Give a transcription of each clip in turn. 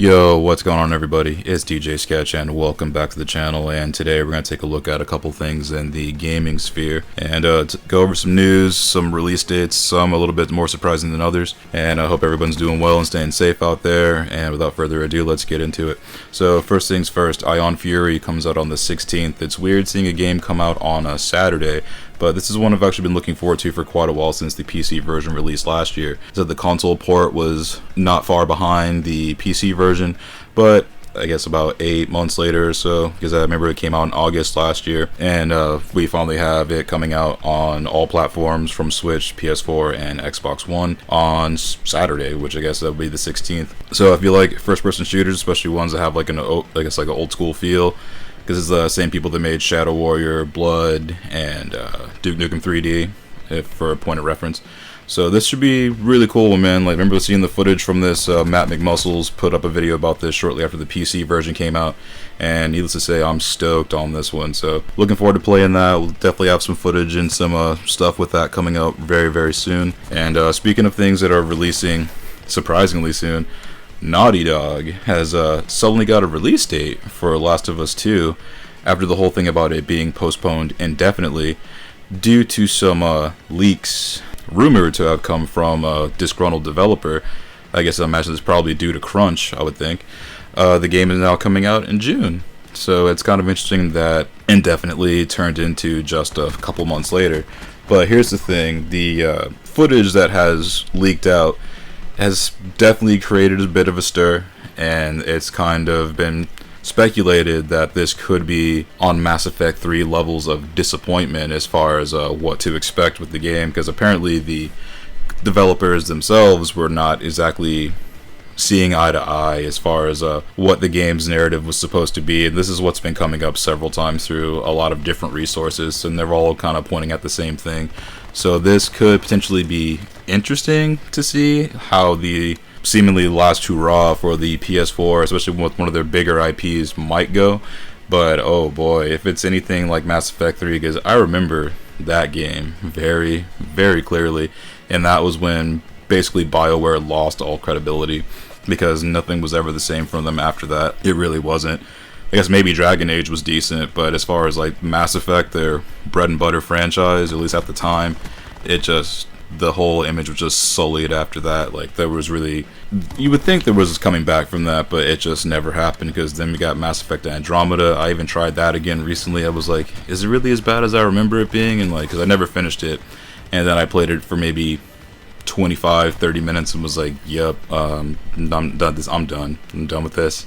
Yo, what's going on everybody? It's DJ Sketch and welcome back to the channel, and today we're going to take a look at a couple things in the gaming sphere and to go over some news, some release dates, some a little bit more surprising than others, and I hope everyone's doing well and staying safe out there. And without further ado, let's get into it. So first things first, Ion Fury comes out on the 16th. It's weird seeing a game come out on a Saturday, but this is one I've actually been looking forward to for quite a while since the PC version released last year. So the console port was not far behind the PC version, but I guess about 8 months later or so, because I remember it came out in August last year, and we finally have it coming out on all platforms from Switch, PS4, and Xbox One on Saturday, which I guess that'll be the 16th. So if you like first-person shooters, especially ones that have like an old school feel, because it's the same people that made Shadow Warrior, Blood, and Duke Nukem 3D, for a point of reference. So this should be really cool, man. Like, I remember seeing the footage from this. Matt McMuscles put up a video about this shortly after the PC version came out, and needless to say, I'm stoked on this one. So looking forward to playing that. We'll definitely have some footage and some stuff with that coming out very, very soon. And speaking of things that are releasing surprisingly soon, Naughty Dog has suddenly got a release date for Last of Us 2 after the whole thing about it being postponed indefinitely due to some leaks rumored to have come from a disgruntled developer. I guess I imagine it's probably due to crunch, I would think. The game is now coming out in June, so it's kind of interesting that indefinitely turned into just a couple months later. But here's the thing, the footage that has leaked out has definitely created a bit of a stir, and it's kind of been speculated that this could be on Mass Effect 3 levels of disappointment as far as what to expect with the game, because apparently the developers themselves were not exactly seeing eye to eye as far as what the game's narrative was supposed to be. And this is what's been coming up several times through a lot of different resources, and they're all kind of pointing at the same thing. So this could potentially be interesting to see how the seemingly last hurrah for the PS4, especially with one of their bigger IPs, might go. But oh boy, if it's anything like Mass Effect 3, because I remember that game very, very clearly, and that was when basically BioWare lost all credibility, because nothing was ever the same from them after that. It really wasn't. I guess maybe Dragon Age was decent, but as far as like Mass Effect, their bread and butter franchise, at least at the time, it just, the whole image was just sullied after that. Like, there was really, you would think there was coming back from that, but it just never happened, because then we got Mass Effect Andromeda. I even tried that again recently. I was like, is it really as bad as I remember it being? And like, because I never finished it, and then I played it for maybe 25-30 minutes and was like, yep, I'm done with this,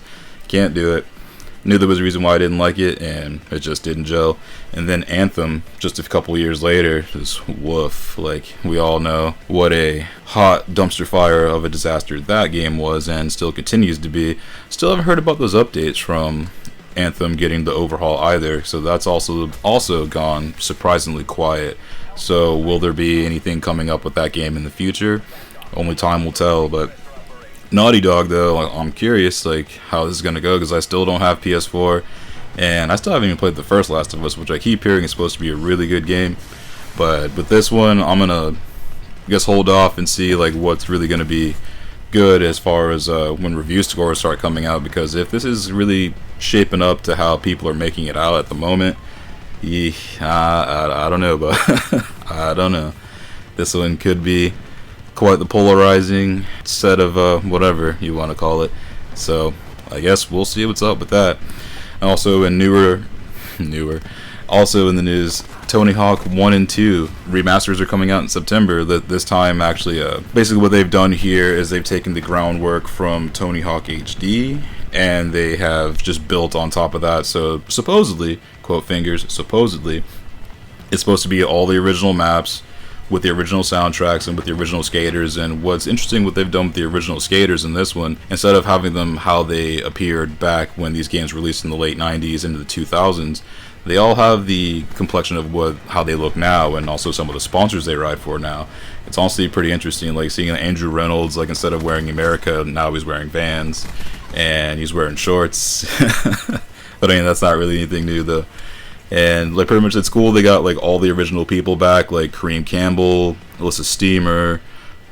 can't do it. Knew there was a reason why I didn't like it, and it just didn't gel. And then Anthem, just a couple years later, just woof. Like, we all know what a hot dumpster fire of a disaster that game was, and still continues to be. Still haven't heard about those updates from Anthem getting the overhaul either, so that's also gone surprisingly quiet. So will there be anything coming up with that game in the future? Only time will tell. But Naughty Dog, though, I'm curious like how this is gonna go, because I still don't have PS4, and I still haven't even played the first Last of Us, which I keep hearing is supposed to be a really good game. But with this one, I'm gonna, I guess, hold off and see like what's really gonna be good as far as when review scores start coming out, because if this is really shaping up to how people are making it out at the moment, I don't know, but I don't know. This one could be quite the polarizing set of whatever you want to call it. So I guess we'll see what's up with that. And also in also in the news, Tony Hawk 1 and 2 remasters are coming out in September. This time, actually, basically what they've done here is they've taken the groundwork from Tony Hawk HD, and they have just built on top of that. So supposedly, quote fingers, supposedly, it's supposed to be all the original maps with the original soundtracks and with the original skaters. And what's interesting, what they've done with the original skaters in this one, instead of having them how they appeared back when these games released in the late 90s into the 2000s, they all have the complexion of how they look now, and also some of the sponsors they ride for now. It's honestly pretty interesting, like seeing Andrew Reynolds, like instead of wearing America, now he's wearing Vans, and he's wearing shorts. But I mean, that's not really anything new though. And like, pretty much it's cool, they got like all the original people back, like Kareem Campbell, Alyssa Steamer,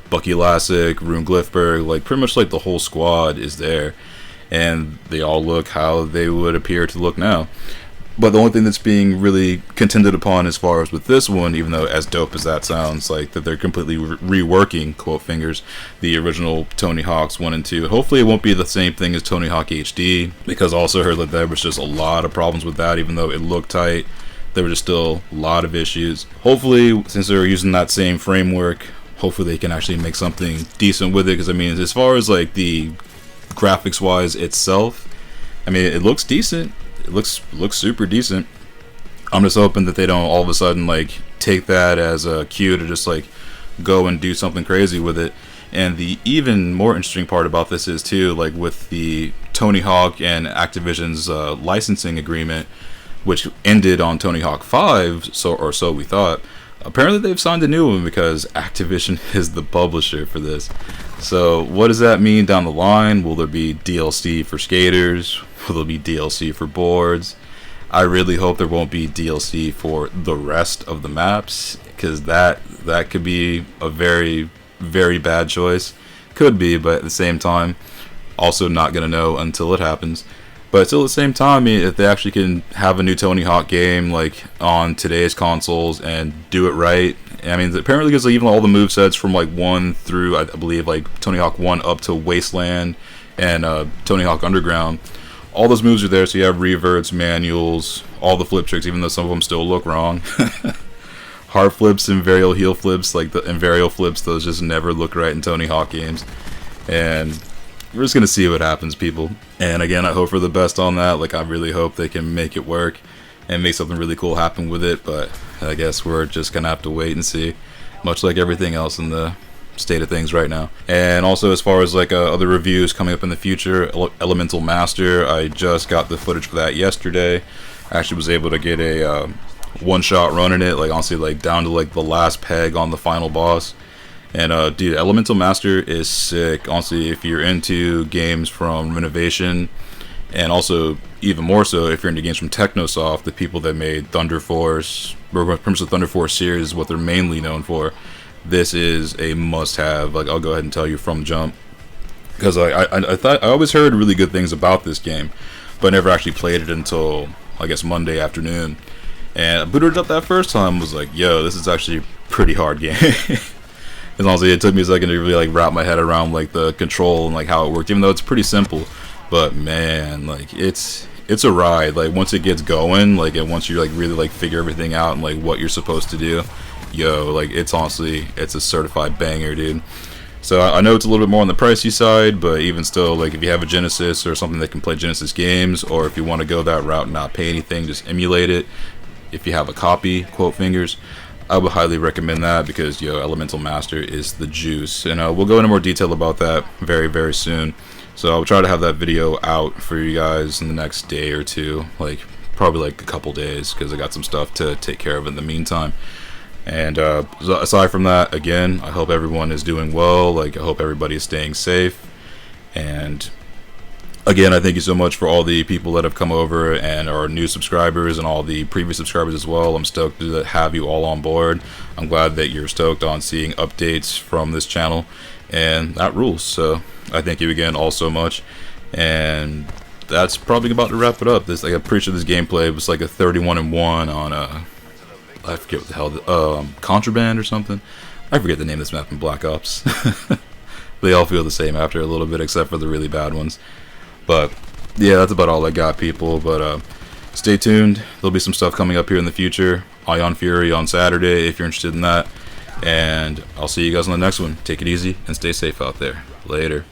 Bucky Lasek, Rune Glifberg, like pretty much like the whole squad is there. and they all look how they would appear to look now. But the only thing that's being really contended upon as far as with this one, even though as dope as that sounds, like that they're completely reworking, quote fingers, the original Tony Hawk's 1 and 2. Hopefully it won't be the same thing as Tony Hawk HD, because I also heard that there was just a lot of problems with that. Even though it looked tight, there were just still a lot of issues. Hopefully, since they're using that same framework, hopefully they can actually make something decent with it. Because I mean, as far as like the graphics wise itself, I mean, it looks decent. It looks super decent. I'm just hoping that they don't all of a sudden like take that as a cue to just like go and do something crazy with it. And the even more interesting part about this is too, like with the Tony Hawk and Activision's licensing agreement, which ended on Tony Hawk 5, so we thought. Apparently they've signed a new one because Activision is the publisher for this. So what does that mean down the line? Will there be DLC for skaters? Will there be DLC for boards? I really hope there won't be DLC for the rest of the maps, because that could be a very, very bad choice. Could be, but at the same time, also not going to know until it happens. But still at the same time, I mean, if they actually can have a new Tony Hawk game like on today's consoles and do it right, I mean, apparently because like, even all the movesets from like 1 through, I believe, like Tony Hawk 1 up to Wasteland and Tony Hawk Underground, all those moves are there. So you have reverts, manuals, all the flip tricks, even though some of them still look wrong. Hard flips and varial heel flips, like the invarial flips, those just never look right in Tony Hawk games. And we're just gonna see what happens, people. And again, I hope for the best on that. Like, I really hope they can make it work and make something really cool happen with it. But I guess we're just gonna have to wait and see, much like everything else in the state of things right now. And also, as far as like other reviews coming up in the future, Elemental Master, I just got the footage for that yesterday. I actually was able to get a one-shot run in it, like honestly, like down to like the last peg on the final boss. And dude, Elemental Master is sick. Honestly, if you're into games from Renovation, and also even more so if you're into games from Technosoft, the people that made Thunder Force, or in terms of Thunder Force series, is what they're mainly known for. This is a must-have. Like, I'll go ahead and tell you from jump, because I always heard really good things about this game, but I never actually played it until I guess Monday afternoon. And I booted it up that first time, was like, yo, this is actually a pretty hard game. And honestly, it took me a second to really like wrap my head around like the control and like how it worked, even though it's pretty simple. But man, like it's a ride. Like once it gets going, like, and once you like really like figure everything out and like what you're supposed to do, yo, like it's honestly, it's a certified banger, dude. So I know it's a little bit more on the pricey side, but even still, like if you have a Genesis or something that can play Genesis games, or if you want to go that route and not pay anything, just emulate it. If you have a copy, quote fingers, I would highly recommend that, because yo, Elemental Master is the juice. And we'll go into more detail about that very, very soon. So I'll try to have that video out for you guys in the next day or two, like probably like a couple days, because I got some stuff to take care of in the meantime. And aside from that, again, I hope everyone is doing well. Like, I hope everybody is staying safe. And again, I thank you so much for all the people that have come over and are new subscribers, and all the previous subscribers as well. I'm stoked to have you all on board. I'm glad that you're stoked on seeing updates from this channel, and that rules. So I thank you again all so much. And that's probably about to wrap it up. This, like, I'm pretty sure this gameplay was like a 31-1 on I forget what the hell, Contraband or something. I forget the name of this map in Black Ops. They all feel the same after a little bit, except for the really bad ones. But yeah, that's about all I got, people. But stay tuned. There'll be some stuff coming up here in the future. Ion Fury on Saturday, if you're interested in that. And I'll see you guys on the next one. Take it easy and stay safe out there. Later.